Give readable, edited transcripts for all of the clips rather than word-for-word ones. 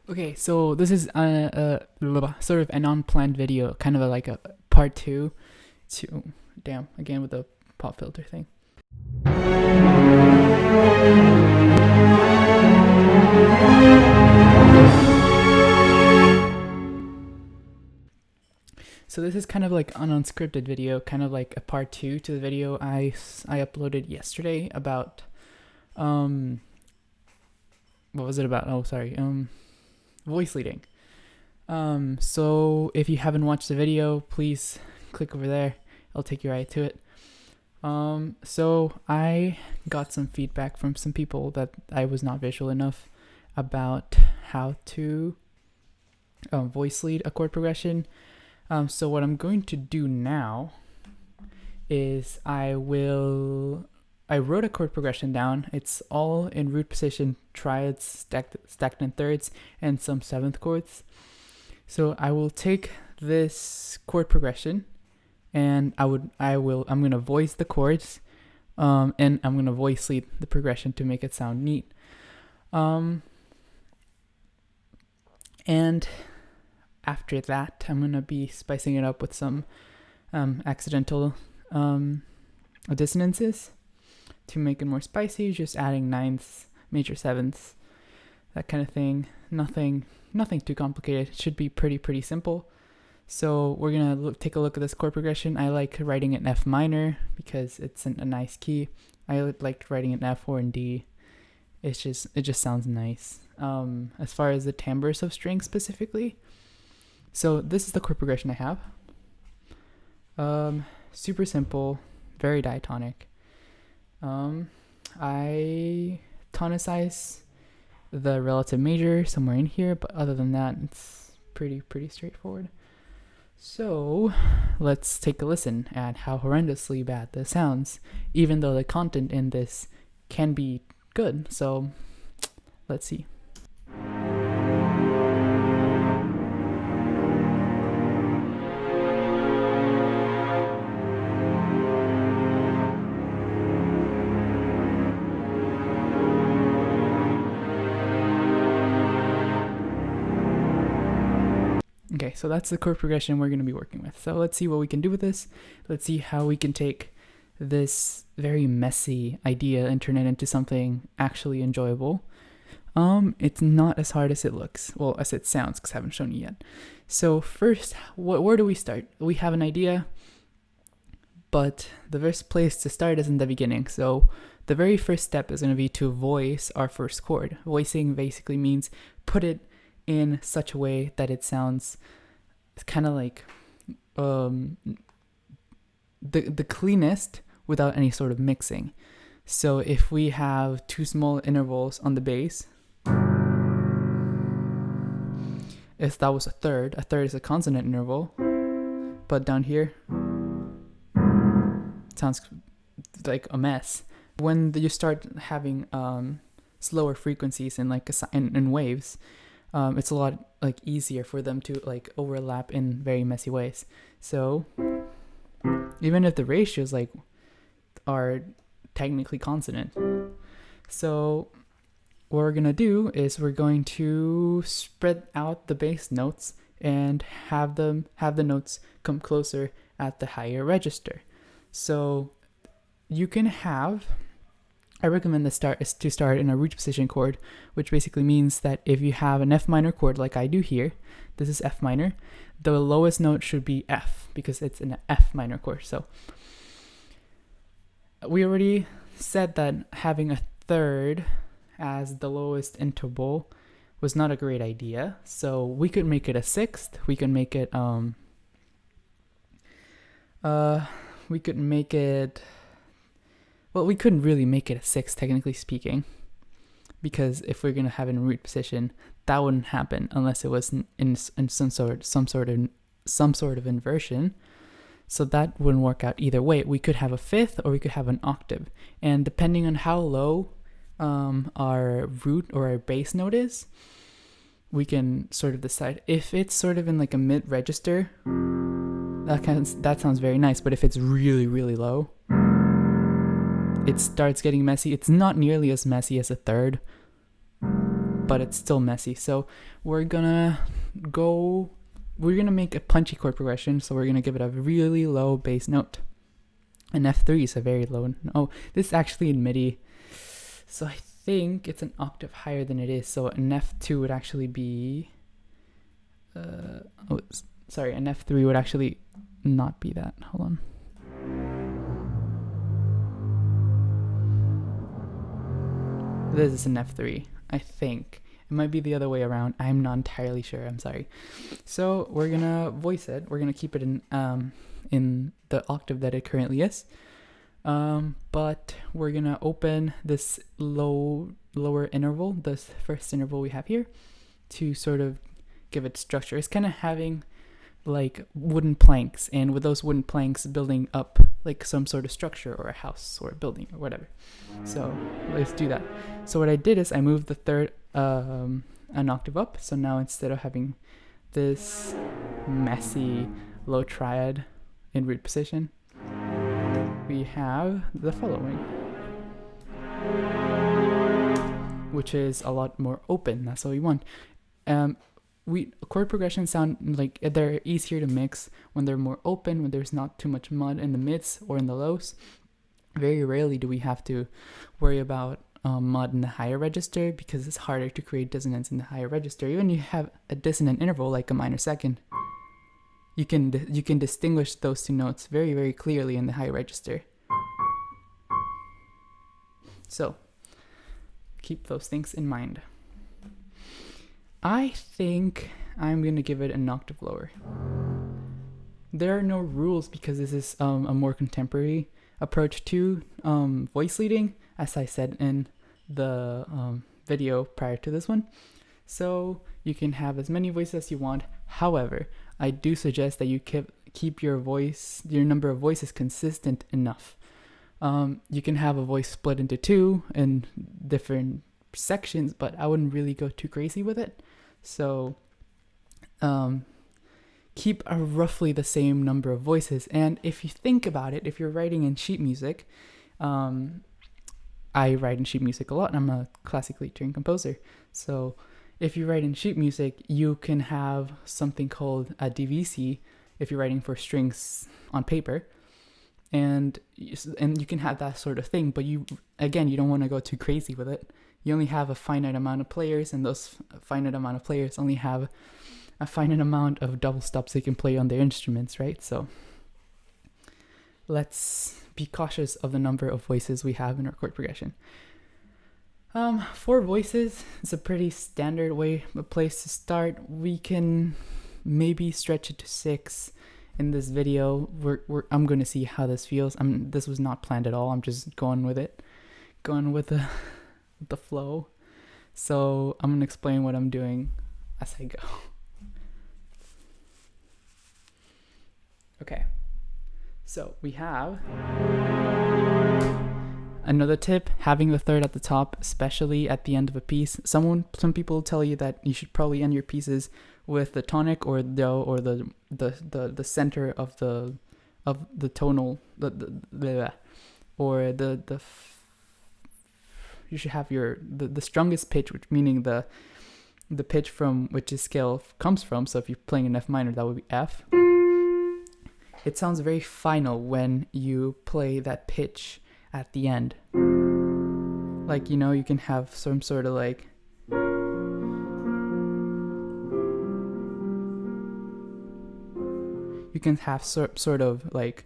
Okay, so this is sort of an unplanned video, kind of like a part two to, damn, again with the pop filter thing. So this is kind of like an unscripted video, kind of like a part two to the video I uploaded yesterday about, what was it about? Oh, sorry, voice leading. So if you haven't watched the video, please click over there. I'll take you right to it. So I got some feedback from some people that I was not visual enough about how to voice lead a chord progression. So what I'm going to do now is I wrote a chord progression down. It's all in root position, triads, stacked in thirds, and some seventh chords. So I will take this chord progression, and I'm gonna voice the chords, and I'm gonna voice lead the progression to make it sound neat. And after that, I'm gonna be spicing it up with some accidental dissonances to make it more spicy, just adding ninths, major sevenths, that kind of thing. Nothing too complicated. It should be pretty simple. So we're gonna take a look at this chord progression. I like writing it in F minor because it's a nice key. I liked writing it in F or in D. It just sounds nice. As far as the timbres of strings specifically, so this is the chord progression I have. Super simple, very diatonic. I tonicize the relative major somewhere in here, but other than that, it's pretty straightforward. So let's take a listen at how horrendously bad this sounds, even though the content in this can be good. So let's see. Okay, so that's the chord progression we're going to be working with. So let's see what we can do with this. Let's see how we can take this very messy idea and turn it into something actually enjoyable. It's not as hard as it looks. Well, as it sounds, because I haven't shown you yet. So first, where do we start? We have an idea, but the first place to start is in the beginning. So the very first step is going to be to voice our first chord. Voicing basically means put it in such a way that it sounds kind of like the cleanest without any sort of mixing. So if we have two small intervals on the bass, if that was a third is a consonant interval, but down here it sounds like a mess. When you start having slower frequencies and like in waves, it's a lot like easier for them to like overlap in very messy ways. So even if the ratios like are technically consonant, so what we're gonna do is we're going to spread out the bass notes and have the notes come closer at the higher register. So you can have, I recommend to start in a root position chord, which basically means that if you have an F minor chord like I do here, this is F minor, the lowest note should be F because it's an F minor chord. So we already said that having a third as the lowest interval was not a great idea. So we could make it a sixth. We could make it well, we couldn't really make it a sixth, technically speaking, because if we're gonna have it in root position, that wouldn't happen unless it was in some sort of inversion. So that wouldn't work out either way. We could have a fifth, or we could have an octave, and depending on how low our root or our bass note is, we can sort of decide. If it's sort of in like a mid register, that sounds very nice. But if it's really low, it starts getting messy. It's not nearly as messy as a third, but it's still messy. So we're gonna make a punchy chord progression. So we're gonna give it a really low bass note. An F3 is a very low. Oh, this is actually in MIDI. So I think it's an octave higher than it is. So an F2 would actually be, an F3 would actually not be that. Hold on. This is an F3, I think. It might be the other way around. I'm not entirely sure. I'm sorry. So we're gonna voice it. We're gonna keep it in the octave that it currently is. But we're gonna open this lower interval, this first interval we have here, to sort of give it structure. It's kind of having like wooden planks, and with those wooden planks building up like some sort of structure or a house or a building or whatever. So let's do that. So what I did is I moved the third an octave up. So now instead of having this messy low triad in root position, we have the following, which is a lot more open. That's what we want. Chord progressions sound like they're easier to mix when they're more open, when there's not too much mud in the mids or in the lows. Very rarely do we have to worry about mud in the higher register, because it's harder to create dissonance in the higher register. Even if you have a dissonant interval like a minor second, you can distinguish those two notes very, very clearly in the high register. So keep those things in mind. I think I'm going to give it an octave lower. There are no rules because this is a more contemporary approach to voice leading, as I said in the video prior to this one. So you can have as many voices as you want. However, I do suggest that you keep your number of voices consistent enough. You can have a voice split into two in different sections, but I wouldn't really go too crazy with it. So keep a roughly the same number of voices. And if you think about it, if you're writing in sheet music, I write in sheet music a lot, and I'm a classically trained composer. So if you write in sheet music, you can have something called a DVC if you're writing for strings on paper. And you can have that sort of thing, but you don't want to go too crazy with it. You only have a finite amount of players, and those finite amount of players only have a finite amount of double stops they can play on their instruments, right? So let's be cautious of the number of voices we have in our chord progression. 4 voices is a pretty standard place to start. We can maybe stretch it to 6 in this video. I'm going to see how this feels. This was not planned at all. I'm just going with it, going with the flow. So I'm going to explain what I'm doing as I go. Okay. So we have another tip, having the third at the top, especially at the end of a piece. Some people tell you that you should probably end your pieces with the tonic or do or the center of the tonal you should have the strongest pitch, which meaning the pitch from which this scale comes from. So if you're playing an F minor, that would be F. It sounds very final when you play that pitch at the end. Like, you can have some sort of like you can have sort of like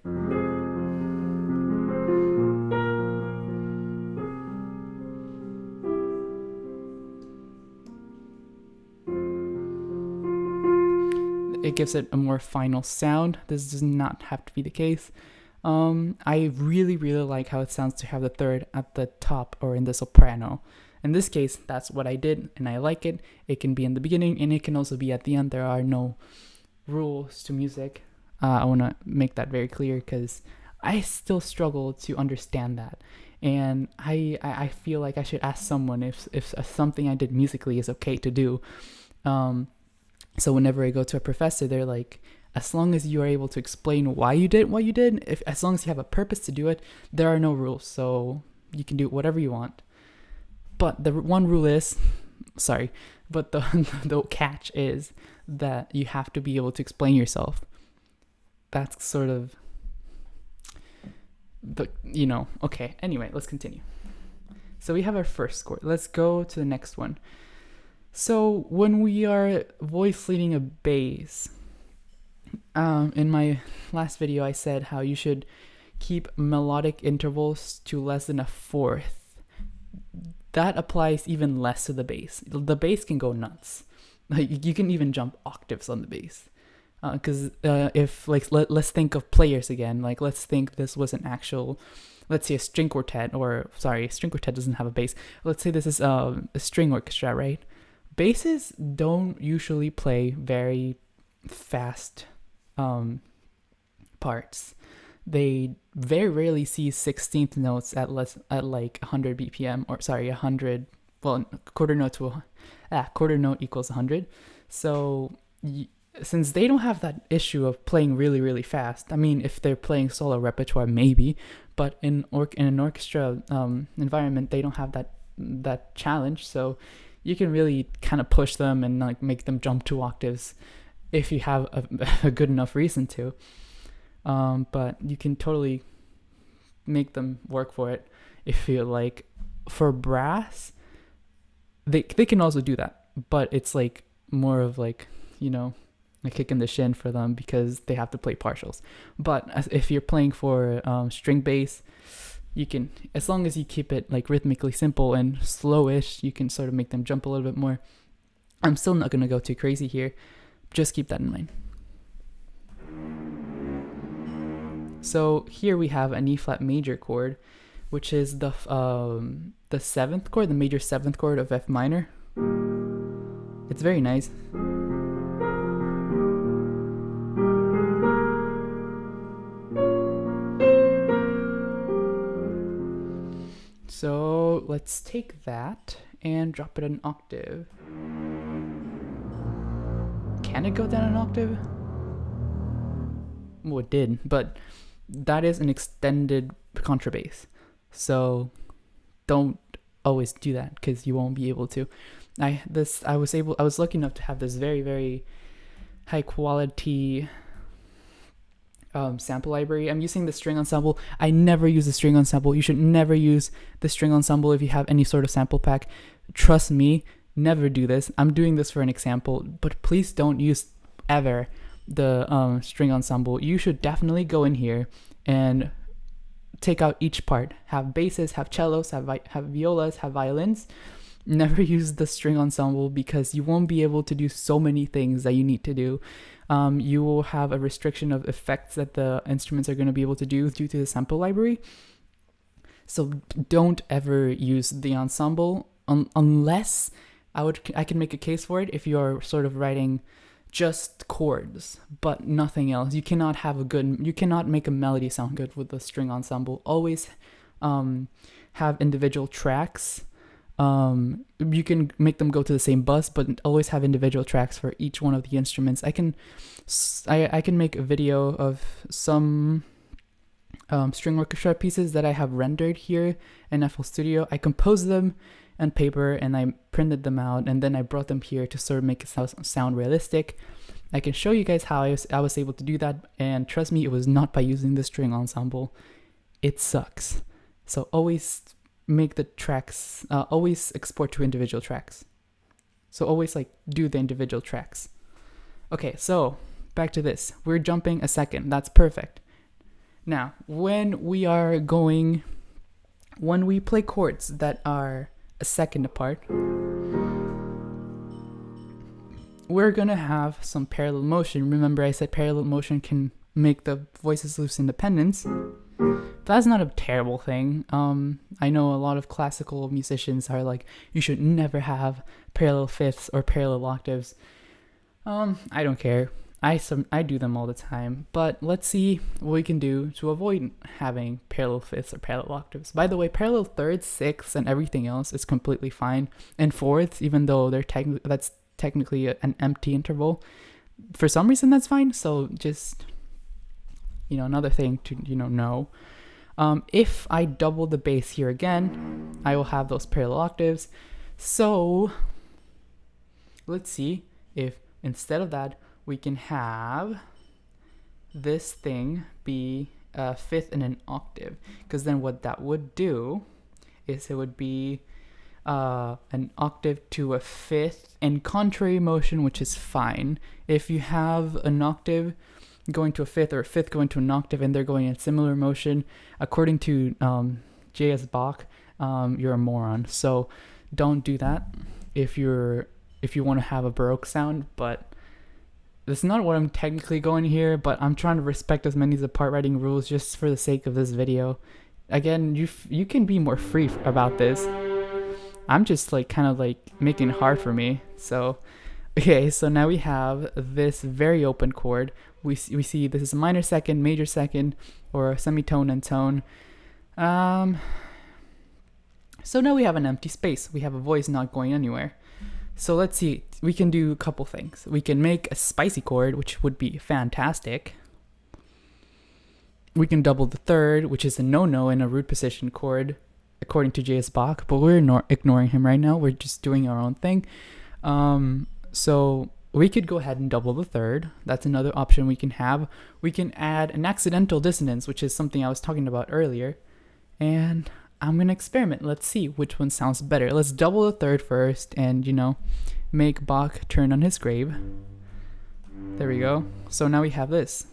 it gives it a more final sound. This does not have to be the case. I really, really like how it sounds to have the third at the top or in the soprano. In this case, that's what I did, and I like it. It can be in the beginning, and it can also be at the end. There are no rules to music. I want to make that very clear because I still struggle to understand that. And I feel like I should ask someone if something I did musically is okay to do. So whenever I go to a professor, they're like, as long as you are able to explain why you did what you did, as long as you have a purpose to do it, there are no rules. So you can do whatever you want. But the one rule is sorry, but the the catch is that you have to be able to explain yourself. That's sort of the, okay, anyway, let's continue. So we have our first chord. Let's go to the next one. So when we are voice leading a bass, in my last video I said how you should keep melodic intervals to less than a fourth. That applies even less to the bass. The bass can go nuts. Like you can even jump octaves on the bass. Because if like let's think of players again. Like let's think this was an actual, let's say a string quartet, or sorry, string quartet doesn't have a bass. Let's say this is a string orchestra, right? Basses don't usually play very fast parts. They very rarely see 16th notes at like 100 BPM, or sorry, 100. Well, quarter note equals 100. So since they don't have that issue of playing really, really fast, I mean, if they're playing solo repertoire, maybe, but in an orchestra environment, they don't have that challenge. So you can really kind of push them and like make them jump 2 octaves if you have a good enough reason to. But you can totally make them work for it if you like. For brass, they can also do that, but it's like more of like, a kick in the shin for them because they have to play partials. But if you're playing for string bass, you can, as long as you keep it like rhythmically simple and slowish, you can sort of make them jump a little bit more. I'm still not going to go too crazy here. Just keep that in mind. So here we have an E flat major chord, which is the 7th chord, the major 7th chord of F minor. It's very nice. So let's take that and drop it an octave. Can it go down an octave? Well, it did, but that is an extended contrabass. So don't always do that because you won't be able to. I was lucky enough to have this very, very high quality sample library. I'm using the string ensemble. I never use the string ensemble. You should never use the string ensemble if you have any sort of sample pack. Trust me, never do this. I'm doing this for an example, but please don't use ever the string ensemble. You should definitely go in here and take out each part. Have basses, have cellos, have violas, have violins. Never use the string ensemble because you won't be able to do so many things that you need to do. You will have a restriction of effects that the instruments are going to be able to do due to the sample library. So don't ever use the ensemble unless I can make a case for it if you are sort of writing just chords but nothing else. You cannot make a melody sound good with the string ensemble. Always have individual tracks. You can make them go to the same bus, but always have individual tracks for each one of the instruments. I can make a video of some string orchestra pieces that I have rendered here in FL Studio. I composed them on paper and I printed them out, and then I brought them here to sort of make it sound realistic. I can show you guys how I was able to do that, and trust me, it was not by using the string ensemble. It sucks. So always make the tracks, always export to individual tracks. So always do the individual tracks. Okay, so back to this. We're jumping a second. That's perfect. Now, when we play chords that are a second apart, we're gonna have some parallel motion. Remember I said parallel motion can make the voices lose independence. That's not a terrible thing. I know a lot of classical musicians are like, you should never have parallel fifths or parallel octaves. I don't care. I do them all the time, but let's see what we can do to avoid having parallel fifths or parallel octaves. By the way, parallel thirds, sixths, and everything else is completely fine. And fourths, even though that's technically an empty interval, for some reason that's fine. So just, another thing to know. If I double the bass here again, I will have those parallel octaves. So let's see if instead of that we can have this thing be a fifth in an octave, because then what that would do is it would be an octave to a fifth in contrary motion, which is fine. If you have an octave going to a fifth or a fifth going to an octave and they're going in similar motion, according to J.S. Bach, you're a moron. So don't do that if you want to have a Baroque sound. But this is not what I'm technically going here, but I'm trying to respect as many of the part writing rules just for the sake of this video. Again, you can be more free about this. I'm just like kind of like making it hard for me. So okay, so now we have this very open chord. We see this is a minor second, major second, or a semitone and tone. So now we have an empty space. We have a voice not going anywhere. So let's see, we can do a couple things. We can make a spicy chord, which would be fantastic. We can double the third, which is a no-no in a root position chord, according to J.S. Bach, but we're ignoring him right now. We're just doing our own thing. So we could go ahead and double the third. That's another option we can have. We can add an accidental dissonance, which is something I was talking about earlier. And I'm going to experiment. Let's see which one sounds better. Let's double the third first and, make Bach turn on his grave. There we go. So now we have this.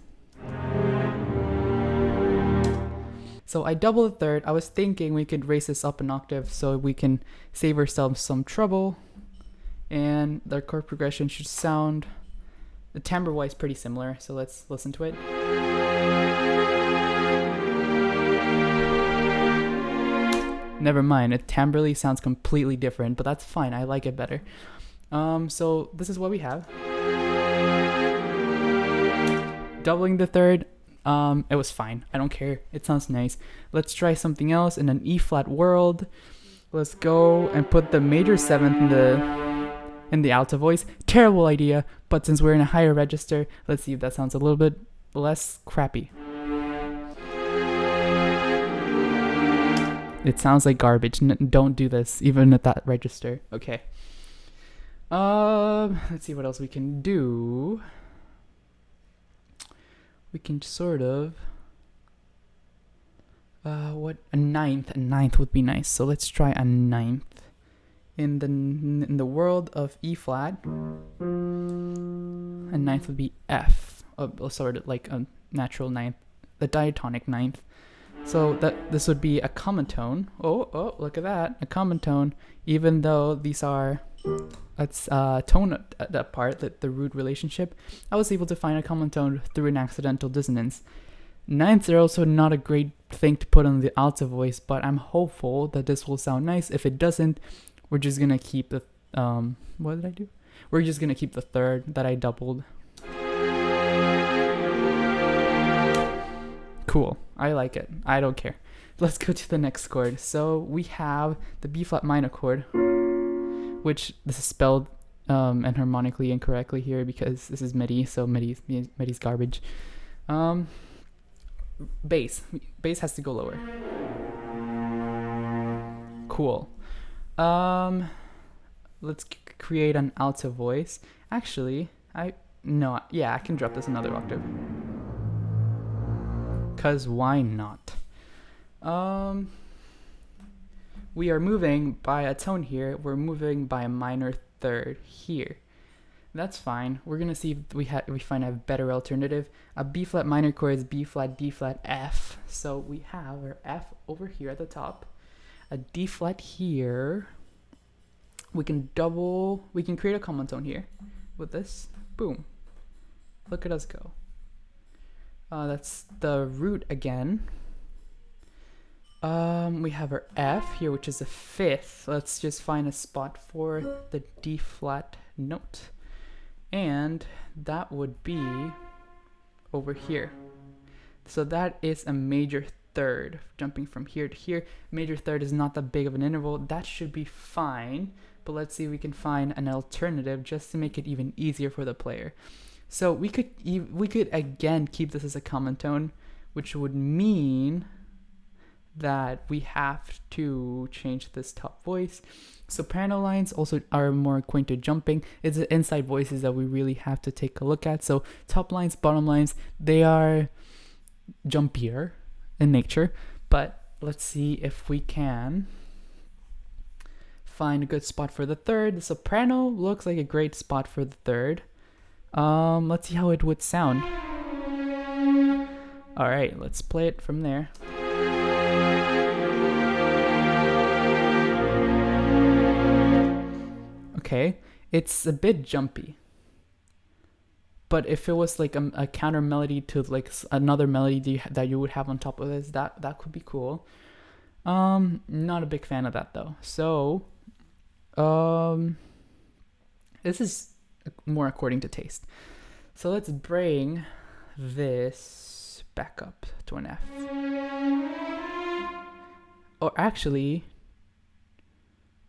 So I double the third. I was thinking we could raise this up an octave so we can save ourselves some trouble. And the chord progression should sound, the timbre-wise, pretty similar. So let's listen to it. Never mind, it timbrely sounds completely different, but that's fine. I like it better. So this is what we have. Doubling the third, it was fine. I don't care. It sounds nice. Let's try something else in an E flat world. Let's go and put the major seventh in the alto voice. Terrible idea, but since we're in a higher register, let's see if that sounds a little bit less crappy. It sounds like garbage. Don't do this, even at that register. Okay. Let's see what else we can do. We can sort of... a ninth would be nice. So let's try a ninth. In the world of E flat, a ninth would be F. Sort of like a natural ninth. The diatonic ninth. So this would be a common tone. Oh, look at that, a common tone. Even though these are, let's tone that part, the root relationship, I was able to find a common tone through an accidental dissonance. Ninths are also not a great thing to put on the alto voice, but I'm hopeful that this will sound nice. If it doesn't, we're just gonna keep the, what did I do? We're just gonna keep the third that I doubled. Cool. I like it. I don't care. Let's go to the next chord. So we have the B flat minor chord, which this is spelled enharmonically incorrectly here because this is MIDI, so MIDI's garbage. Bass has to go lower. Cool. Let's create an alto voice. Actually, I can drop this another octave. Because why not? We are moving by a tone here. We're moving by a minor third here. That's fine. We're gonna see if we find a better alternative. A B flat minor chord is B flat, D flat, F. So we have our F over here at the top, a D flat here. We can create a common tone here with this. Boom. Look at us go. That's the root again. We have our F here, which is a fifth. Let's just find a spot for the D flat note. And that would be over here. So that is a major third, jumping from here to here. Major third is not that big of an interval. That should be fine. But let's see if we can find an alternative just to make it even easier for the player. So we could again keep this as a common tone, which would mean that we have to change this top voice. Soprano lines also are more acquainted jumping. It's the inside voices that we really have to take a look at. So top lines, bottom lines, they are jumpier in nature. But let's see if we can find a good spot for the third. The soprano looks like a great spot for the third. Let's see how it would sound. All right, let's play it from there. Okay, it's a bit jumpy. But if it was like a counter melody to like another melody that you would have on top of this, that could be cool. Not a big fan of that though. So, this is more according to taste. So let's bring this back up to an F. Or actually,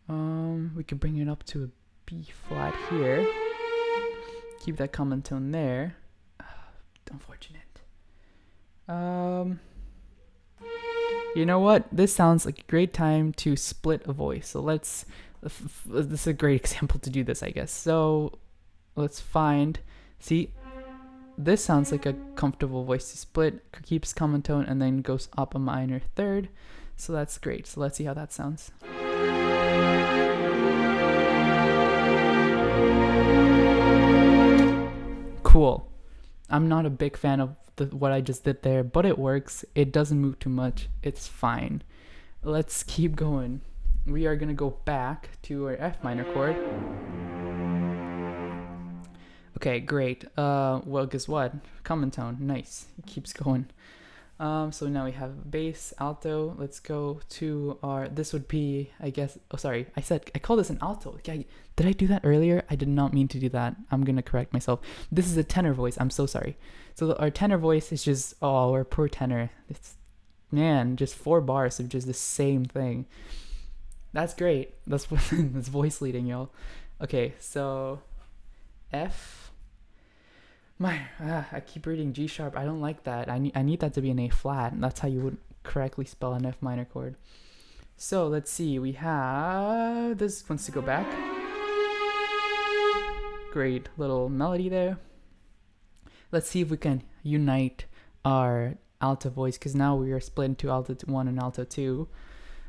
we could bring it up to a B flat here. Keep that common tone there. Unfortunate. You know what? This sounds like a great time to split a voice. So this is a great example to do this, I guess. So let's find, see, this sounds like a comfortable voice to split. Keeps common tone and then goes up a minor third. So that's great. So let's see how that sounds. Cool. I'm not a big fan of what I just did there, but it works. It doesn't move too much. It's fine. Let's keep going. We are going to go back to our F minor chord. Okay, great. Well, guess what? Common tone. Nice. It keeps going. So now we have bass, alto. Let's go to our, this would be, I guess, oh sorry, I call this an alto. Did I do that earlier? I did not mean to do that. I'm gonna correct myself. This is a tenor voice. I'm so sorry. So our tenor voice is just, oh, our poor tenor. It's, man, just 4 bars of just the same thing. That's great. That's voice leading, y'all. Okay, so F. I keep reading G sharp. I don't like that. I need that to be an A flat. And that's how you would correctly spell an F minor chord. So let's see. We have this wants to go back. Great little melody there. Let's see if we can unite our alto voice, because now we are split into alto 1 and alto 2.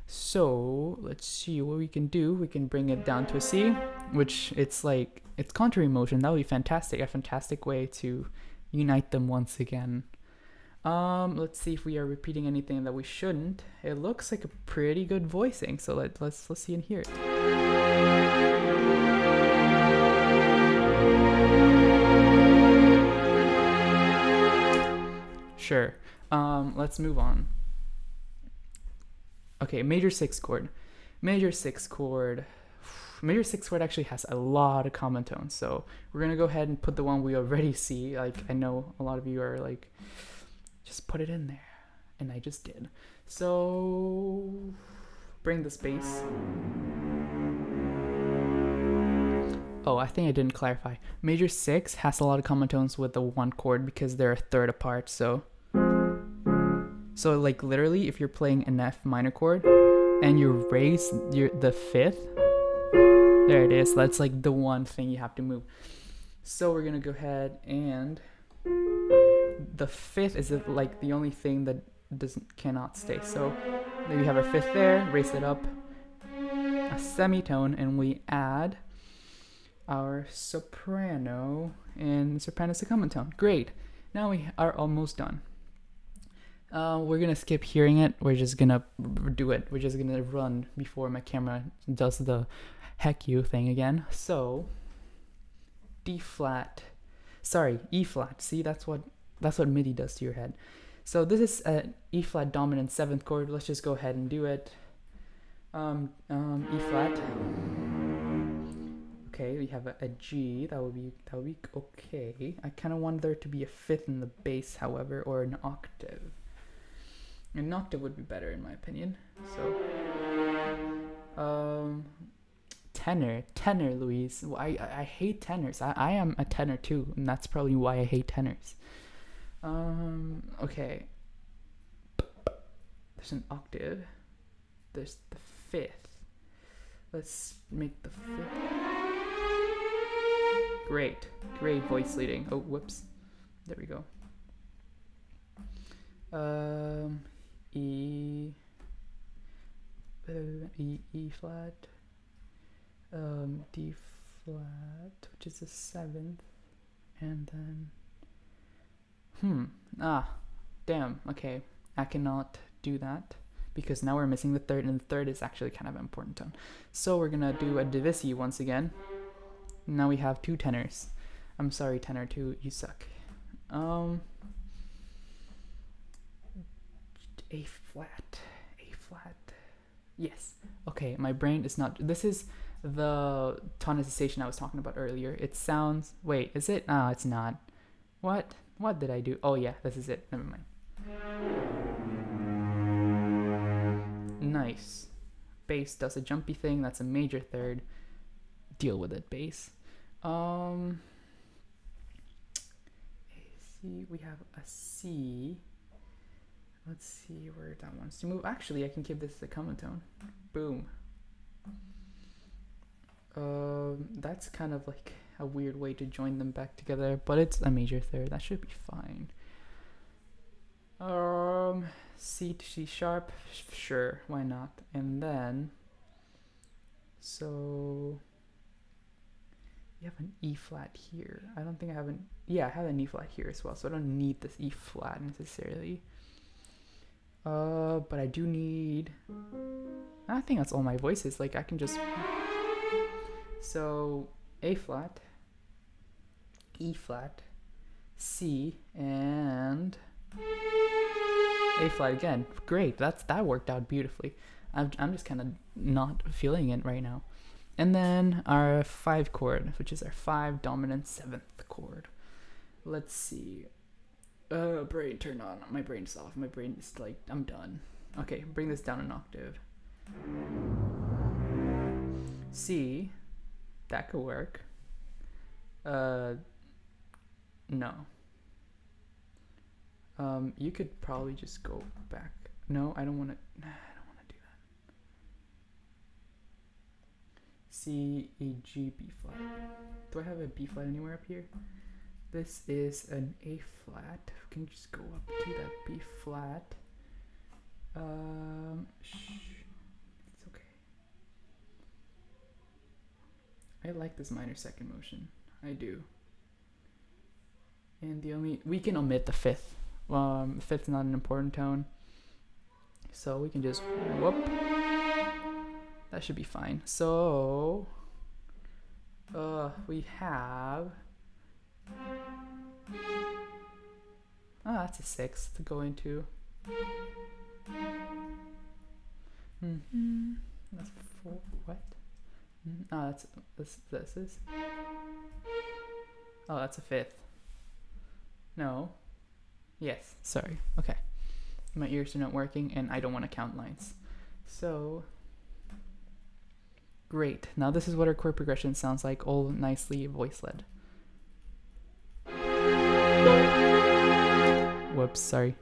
So let's see what we can do. We can bring it down to a C, which it's like, it's contrary motion. That would be fantastic. A fantastic way to unite them once again. Let's see if we are repeating anything that we shouldn't. It looks like a pretty good voicing. So let's see and hear it. Sure. Let's move on. Okay, major 6 chord. Major 6 chord actually has a lot of common tones. So we're going to go ahead and put the one we already see. Like, I know a lot of you are like, just put it in there. And I just did. So bring the space. Oh, I think I didn't clarify. Major 6 has a lot of common tones with the 1 chord because they're a third apart. So like literally if you're playing an F minor chord and you raise the 5th, there it is. That's like the one thing you have to move. So we're gonna go ahead and the 5th is like the only thing that cannot stay. So then we have our 5th there, raise it up a semitone, and we add our soprano, and soprano is a common tone. Great. Now we are almost done. We're gonna skip hearing it. We're just gonna do it. We're just gonna run before my camera does the heck you thing again. So E flat. See, that's what MIDI does to your head. So this is an E flat dominant 7th chord. Let's just go ahead and do it. E flat. Okay, we have a G. That would be okay. I kind of want there to be a 5th in the bass, however, or an octave. An octave would be better in my opinion. So, tenor, Louise. I hate tenors. I am a tenor too, and that's probably why I hate tenors. Okay. There's an octave. There's the fifth. Let's make the fifth. Great. Great voice leading. Oh, whoops. There we go. E flat, D flat, which is the seventh, and then damn. Okay, I cannot do that because now we're missing the third, and the third is actually kind of an important tone. So we're gonna do a divisi once again. Now we have two tenors. I'm sorry, tenor 2, you suck. A flat. Yes. Okay, my brain is not. This is the tonicization I was talking about earlier. It sounds. Wait, is it? Ah, it's not. What? What did I do? Oh yeah, this is it. Never mind. Nice. Bass does a jumpy thing. That's a major third. Deal with it, bass. C. We have a C. Let's see where that wants to move. Actually, I can give this a common tone. Boom. That's kind of like a weird way to join them back together, but it's a major third. That should be fine. C to C sharp. Sure, why not? And then, so you have an E flat here. I don't think I have an. Yeah, I have an E flat here as well, so I don't need this E flat necessarily. But I do need. I think that's all my voices. Like I can just. So A flat, E flat, C, and A flat again. Great. That worked out beautifully. I'm just kind of not feeling it right now. And then our 5 chord, which is our 5 dominant 7th chord. Let's see. Brain, turn on. My brain's off. My brain is like, I'm done. Okay, bring this down an octave. C, that could work. No. You could probably just go back. No, I don't want to. Nah, I don't want to do that. C, E, G, B flat. Do I have a B flat anywhere up here? This is an A flat. We can just go up to that B flat. It's okay. I like this minor second motion. I do. And we can omit the 5th. The 5th's not an important tone. So we can just whoop. That should be fine. So we have. That's a 6th to go into. That's 4. What? This is. Oh, that's a 5th. No. Yes. Sorry. Okay. My ears are not working, and I don't want to count lines. So. Great. Now this is what our chord progression sounds like, all nicely voice-led. Whoops, sorry.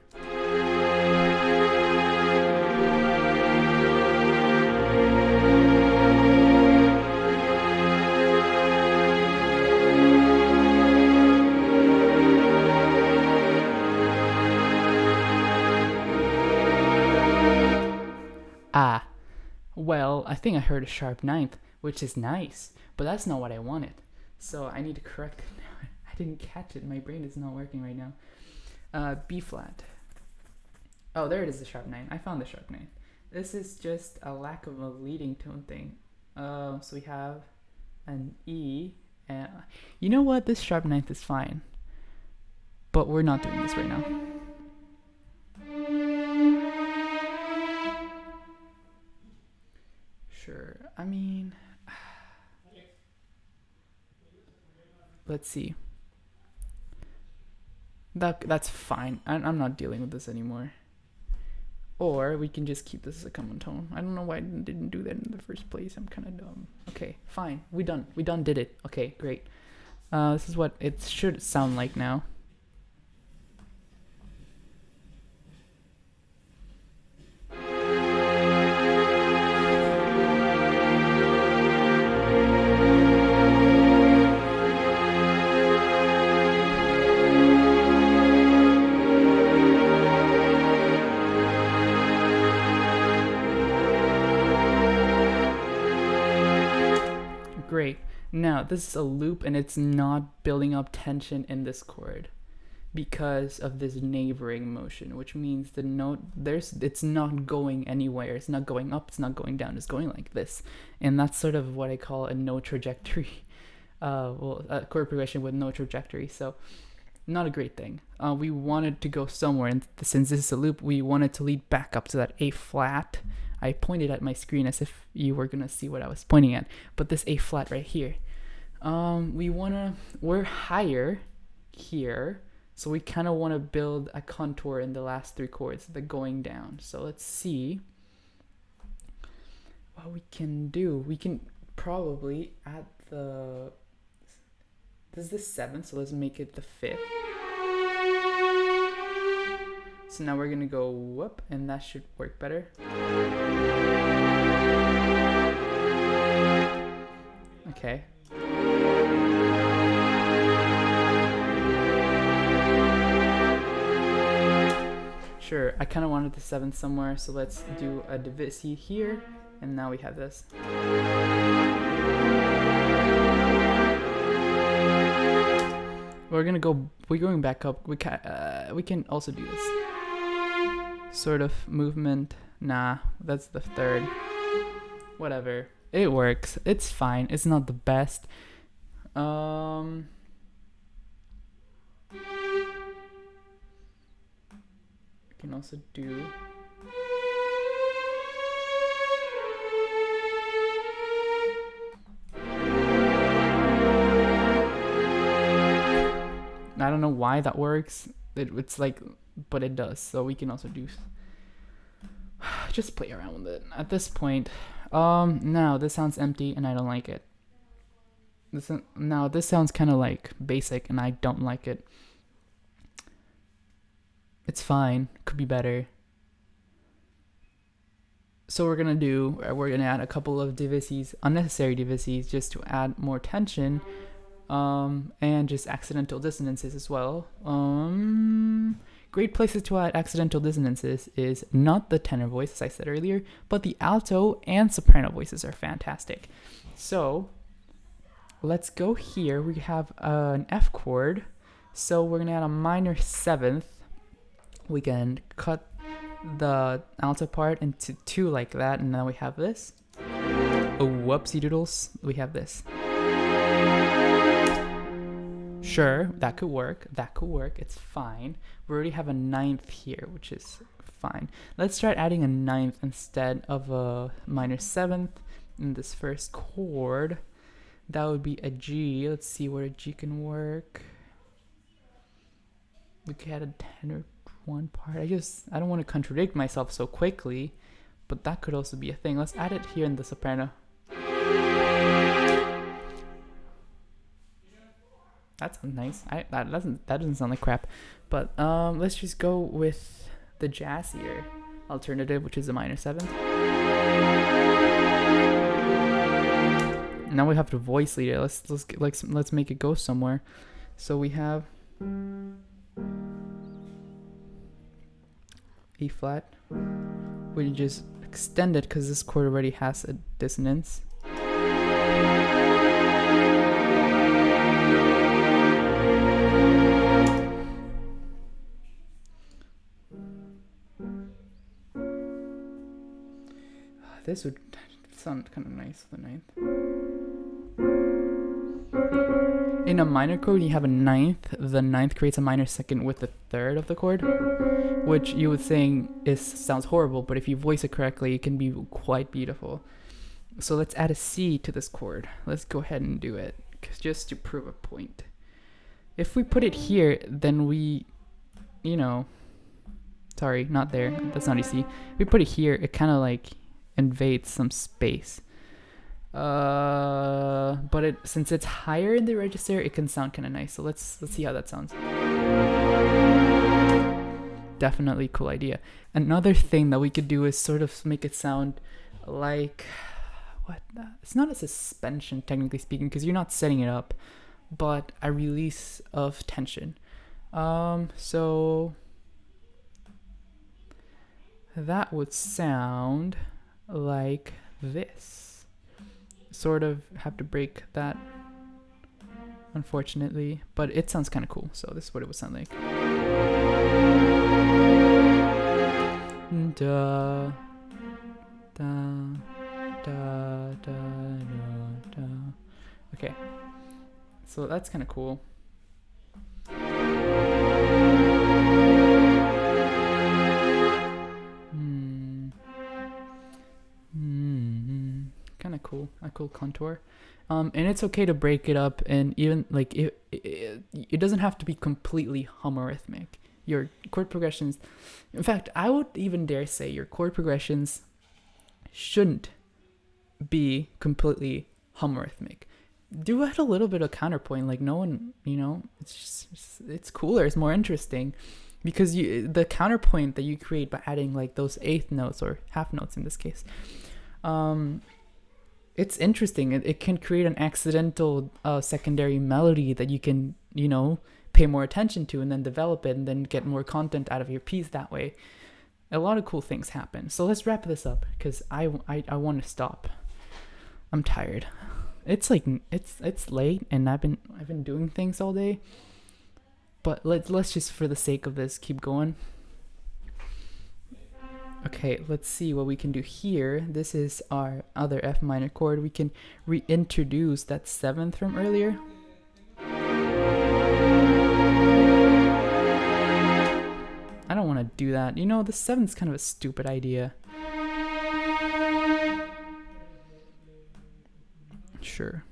Well, I think I heard a sharp 9th, which is nice, but that's not what I wanted. So I need to correct it now. I didn't catch it. My brain is not working right now. B flat. Oh, there it is, the sharp 9. I found the sharp 9. This is just a lack of a leading tone thing. So we have an E. You know what? This sharp 9th is fine. But we're not doing this right now. Sure. I mean, let's see. That's fine. I'm not dealing with this anymore. Or we can just keep this as a common tone. I don't know why I didn't do that in the first place. I'm kind of dumb. Okay, fine. We done did it. Okay, great. This is what it should sound like now. Now this is a loop and it's not building up tension in this chord because of this neighboring motion, which means the note it's not going anywhere. It's not going up, it's not going down, it's going like this. And that's sort of what I call a no trajectory. A chord progression with no trajectory. So not a great thing. We wanted to go somewhere, and since this is a loop, we wanted to lead back up to that A flat. I pointed at my screen as if you were gonna see what I was pointing at, but this A flat right here. We're higher here, so we kind of want to build a contour in the last three chords, the going down. So let's see what we can do. We can probably add this is the 7th, so let's make it the 5th. So now we're gonna go whoop, and that should work better. Okay. Sure, I kind of wanted the 7th somewhere, so let's do a divisi here, and now we have this. We're going back up. We can also do this sort of movement. Nah, that's the 3rd. Whatever, it works. It's fine. It's not the best. We can also do. I don't know why that works. It's like, but it does. So we can also do. Just play around with it. At this point, now this sounds empty and I don't like it. This sounds kind of like basic and I don't like it. It's fine. Could be better. So we're gonna add a couple of divises, unnecessary divises, just to add more tension. And just accidental dissonances as well. Great places to add accidental dissonances is not the tenor voice, as I said earlier, but the alto and soprano voices are fantastic. So let's go here. We have an F chord, so we're gonna add a minor 7th. We can cut the alto part into 2 like that, and now we have this. Oh, whoopsie doodles, we have this. Sure, that could work. It's fine. We already have a 9th here, which is fine. Let's try adding a 9th instead of a minor 7th in this first chord. That would be a G. Let's see where a G can work. We could add a tenor 1 part. I don't want to contradict myself so quickly, but that could also be a thing. Let's add it here in the soprano. That sounds nice. That doesn't sound like crap, but let's just go with the jazzier alternative, which is a minor 7th. Now we have to voice lead it. Let's make it go somewhere. So we have E flat. We just extend it because this chord already has a dissonance. This would sound kind of nice with the 9th. In a minor chord, you have a 9th. The 9th creates a minor 2nd with the 3rd of the chord, which you would think sounds horrible, but if you voice it correctly, it can be quite beautiful. So let's add a C to this chord. Let's go ahead and do it, just to prove a point. If we put it here, then sorry, not there. That's not a C. If we put it here, it kind of like invades some space. But since it's higher in the register, it can sound kind of nice. So let's see how that sounds. Definitely cool idea. Another thing that we could do is sort of make it sound like it's not a suspension technically speaking, because you're not setting it up, but a release of tension. So that would sound like this. Sort of have to break that unfortunately, but it sounds kind of cool. So this is what it would sound like. Da, da, da, da, da, da. Okay, so that's kind of cool. Kind of cool, a cool contour. And it's okay to break it up, and even like it doesn't have to be completely homorhythmic. Your chord progressions, in fact, I would even dare say your chord progressions shouldn't be completely homorhythmic. Do add a little bit of counterpoint, like no one, it's cooler, it's more interesting, because the counterpoint that you create by adding like those eighth notes or half notes in this case, it's interesting. It can create an accidental secondary melody that you can, pay more attention to and then develop it and then get more content out of your piece that way. A lot of cool things happen. So let's wrap this up because I want to stop. I'm tired. It's like it's late and I've been doing things all day. But let's just, for the sake of this, keep going. Okay, let's see what we can do here. This is our other F minor chord. We can reintroduce that seventh from earlier. I don't want to do that. The seventh's kind of a stupid idea. Sure.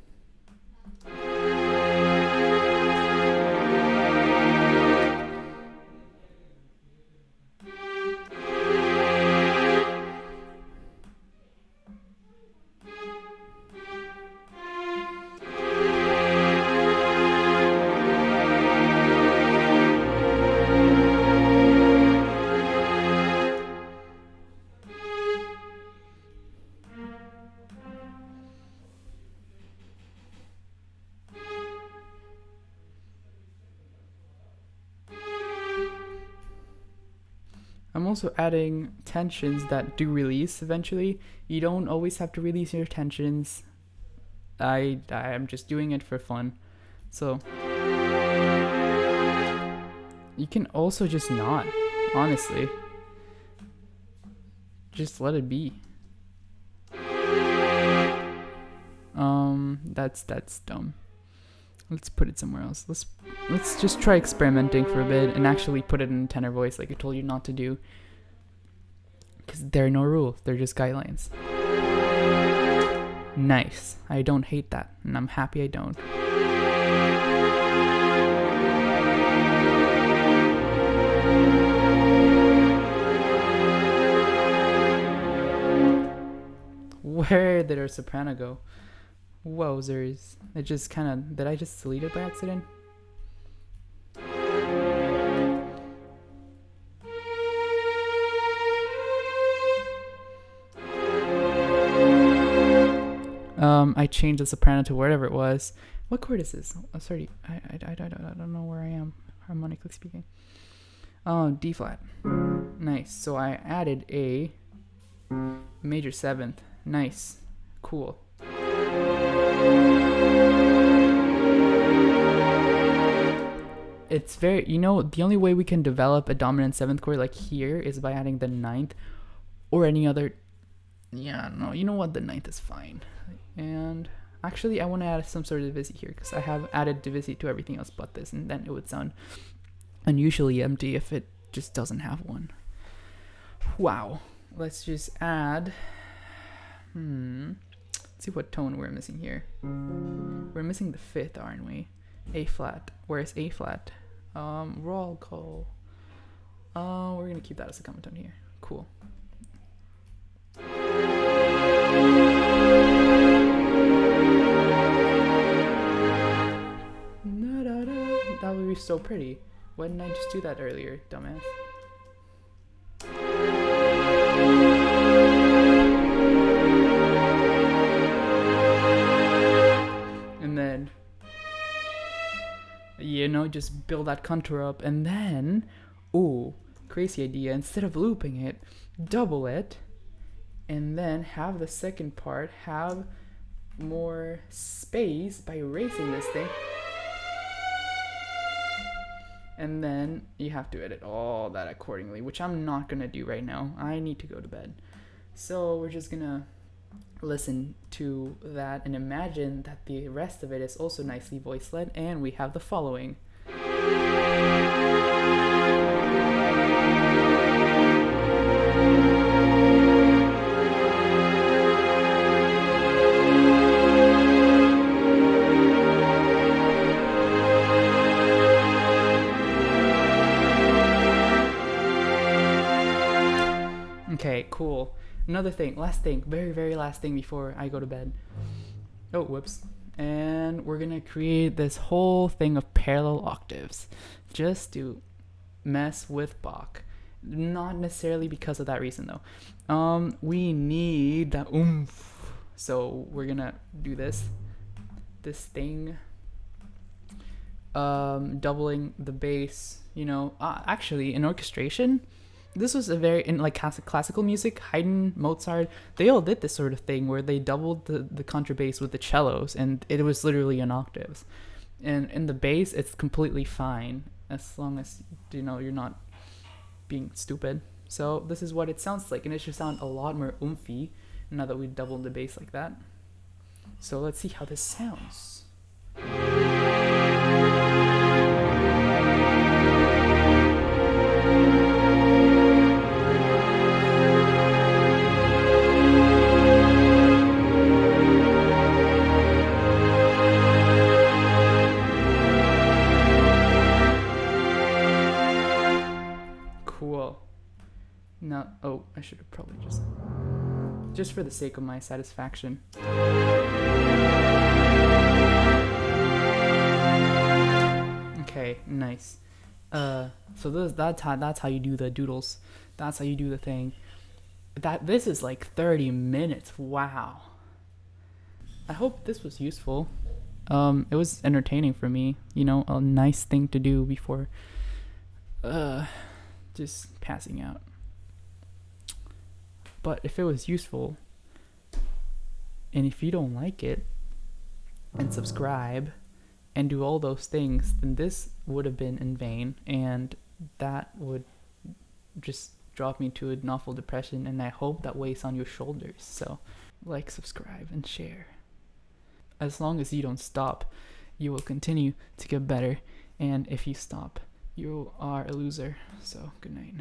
I'm also adding tensions that do release eventually. You don't always have to release your tensions. I'm just doing it for fun. So you can also just not, honestly. Just let it be. That's dumb. Let's put it somewhere else. Let's just try experimenting for a bit and actually put it in tenor voice like I told you not to do. Because there are no rules, they're just guidelines. Nice. I don't hate that, and I'm happy I don't. Where did our soprano go? Wowzers. It just kind of... Did I just delete it by accident? I changed the soprano to whatever it was. What chord is this? Oh, sorry. I don't know where I am, harmonically speaking. Oh, D flat. Nice. So I added a major seventh. Nice. Cool. It's very, the only way we can develop a dominant seventh chord like here is by adding the ninth or any other. Yeah, no, you know what? The ninth is fine. And actually, I want to add some sort of divisy here because I have added divisy to everything else but this, and then it would sound unusually empty if it just doesn't have one. Wow. Let's just add. Let's see what tone we're missing here. We're missing the fifth, aren't we? A flat. Where's A flat? Roll call. We're gonna keep that as a common tone here. Cool. That would be so pretty. Why didn't I just do that earlier, dumbass? And then, just build that contour up, and then, ooh, crazy idea. Instead of looping it, double it, and then have the second part have more space by erasing this thing. And then you have to edit all that accordingly, which I'm not gonna do right now. I need to go to bed. So we're just gonna listen to that and imagine that the rest of it is also nicely voice led, and we have the following. Okay, cool. Another thing, last thing, very, very last thing before I go to bed. Oh, whoops. And we're gonna create this whole thing of parallel octaves just to mess with Bach. Not necessarily because of that reason though. We need that oomph. So we're gonna do this thing. Doubling the bass, actually in orchestration, this was a very, in like classical music, Haydn, Mozart, they all did this sort of thing where they doubled the contrabass with the cellos, and it was literally in octaves. And in the bass, it's completely fine as long as you're not being stupid. So this is what it sounds like, and it should sound a lot more oomphy now that we doubled the bass like that. So let's see how this sounds. Cool. Now, I should have probably just for the sake of my satisfaction. Okay, nice. So that's how you do the doodles. That's how you do the thing. This is like 30 minutes. Wow. I hope this was useful. It was entertaining for me. A nice thing to do before just passing out. But if it was useful, and if you don't like it, and subscribe, and do all those things, then this would have been in vain, and that would just drop me to an awful depression, and I hope that weighs on your shoulders. So, like, subscribe, and share. As long as you don't stop, you will continue to get better, and if you stop, you are a loser. So, good night.